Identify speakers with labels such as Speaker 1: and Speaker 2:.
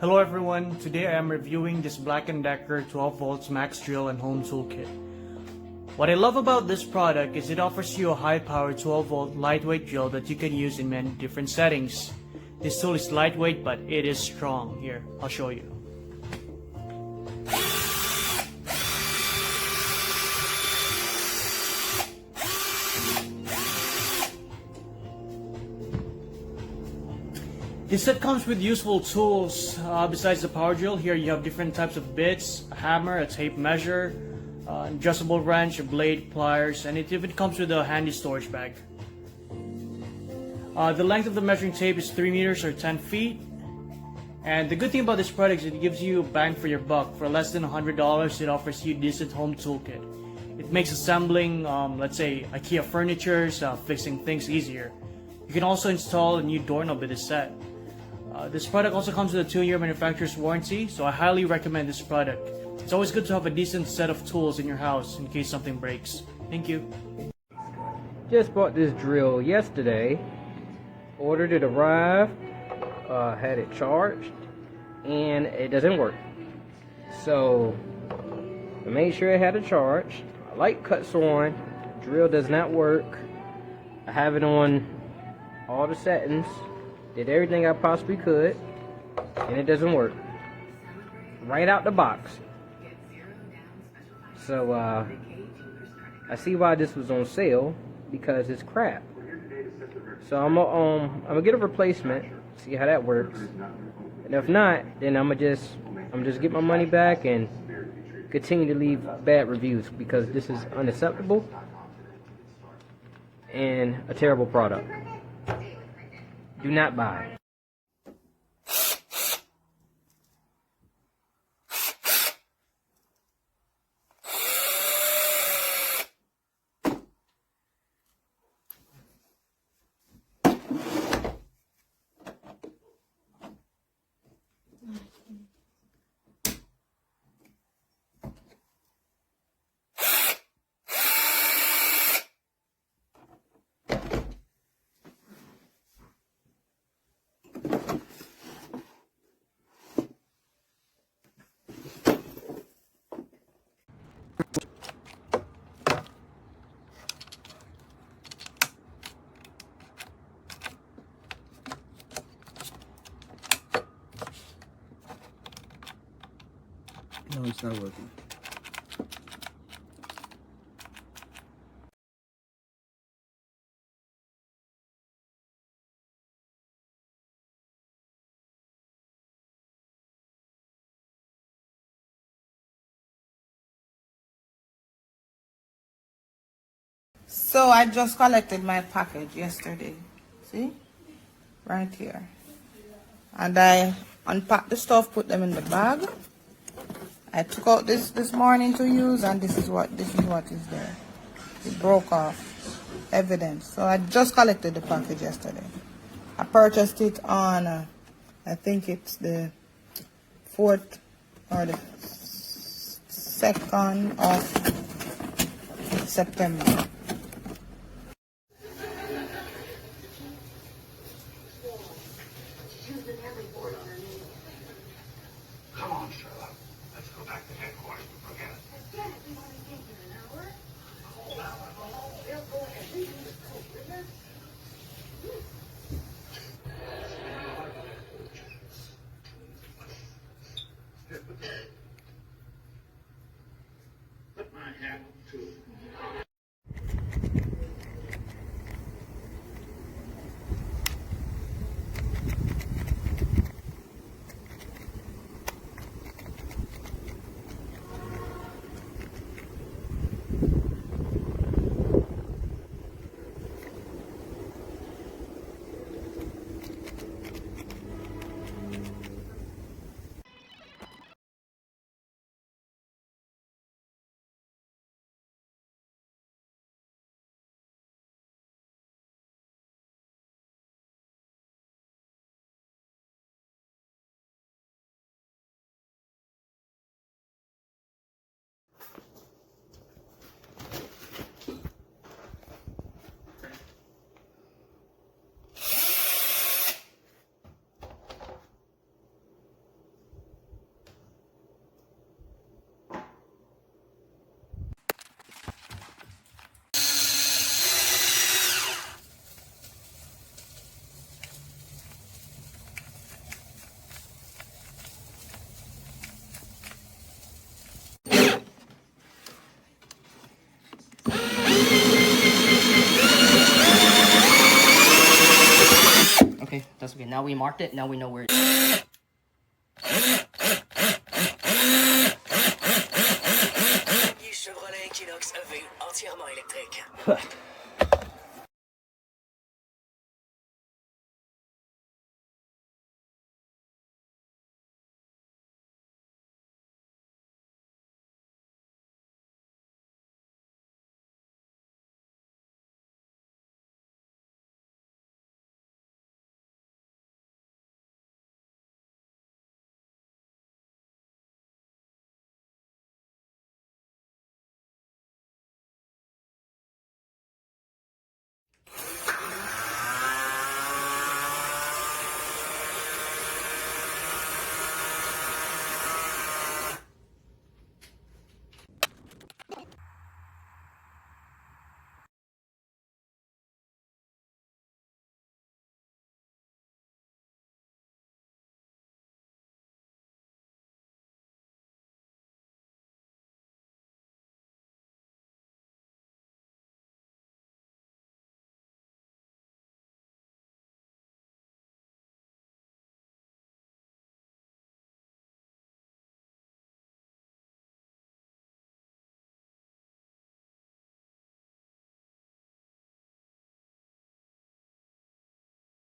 Speaker 1: Hello everyone, today I am reviewing this BLACK+DECKER 12 volts max drill and home toolkit. What I love about this product is it offers you a high power 12 volt lightweight drill that you can use in many different settings. This tool is lightweight but it is strong. Here, I'll show you. This set comes with useful tools besides the power drill. Here you have different types of bits, a hammer, a tape measure, an adjustable wrench, a blade, pliers, and it even comes with a handy storage bag. The length of the measuring tape is 3 meters or 10 feet. And the good thing about this product is it gives you bang for your buck. For less than $100, it offers you a decent home toolkit. It makes assembling, let's say, IKEA furniture, fixing things easier. You can also install a new doorknob with this set. This product also comes with a 2-year manufacturer's warranty, so I highly recommend this product. It's always good to have a decent set of tools in your house in case something breaks. Thank you.
Speaker 2: Just bought this drill yesterday. Ordered it, arrived, had it charged, and it doesn't work. So I made sure it had a charge. My light cuts on. Drill does not work. I have it on all the settings. Did everything I possibly could, and it doesn't work. Right out the box. So I see why this was on sale, because it's crap. So I'm gonna get a replacement, see how that works. And if not, then I'm just get my money back and continue to leave bad reviews, because this is unacceptable and a terrible product. Do not buy.
Speaker 3: No, it's not working.
Speaker 4: So I just collected my package yesterday. See? Right here. And I unpacked the stuff, put them in the bag. I took out this morning to use, and this is what is there. It broke off. Evidence. So I just collected the package yesterday. I purchased it on I think it's the 4th or the 2nd of September.
Speaker 5: Come on, Sherlock. Let's go back to headquarters and forget it.
Speaker 6: Again, if we want to get here in an hour. They'll go ahead. We can just cope with this.
Speaker 5: Put my hat to
Speaker 3: now we marked it. Now we know where it is.